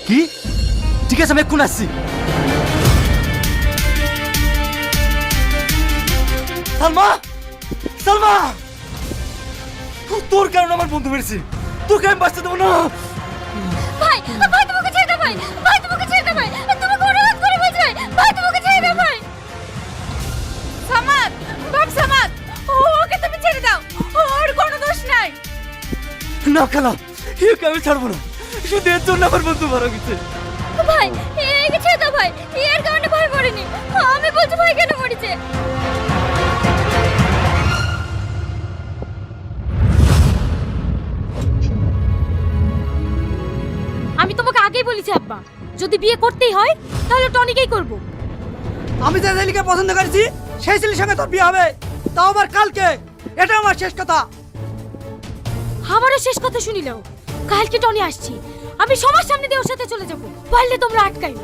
কি? ঠিক আছে, আমি এক্ষুনি আসছি। সালমা, সালমা, তোর কারণে আমার বন্ধু মেরেছি। তোকে আমি বাঁচতে দেবো না। ভাই ভাই তোমাকে ছেড়ে দাও ভাই, ভাই তোমাকে ছেড়ে দাও ভাই, তোমাকে অনুরোধ করে বলছি ভাই, ভাই তোমাকে ছেড়ে দাও ভাই। সামাদ, বাপ সামাদ, ওকে তুমি ছেড়ে দাও, ওর কোনো দোষ নাই। না খালা, একে আমি ছাড়বো না। শুধু এর জন্য আমার বন্ধু মারা গেছে। ভাই একে ছেড়ে দাও ভাই, এর কারণে ভাই মরেনি। আমি বলছি ভাই কেন মরেছে। আমি তোমাকে আগেই বলেছি আব্বা, যদি বিয়ে করতেই হয় তাহলে টনিকেই করব। আমি যে ছেলেকে পছন্দ করেছি সেই ছেলের সঙ্গে তোর বিয়ে হবে, তাও আবার কালকে। এটা আমার শেষ কথা। আমারও শেষ কথা শুনিলেও কালকে টনি আসছি, আমি সবার সামনে দিয়ে ওর সাথে চলে যাব, পারলে তোমরা আটকাইও।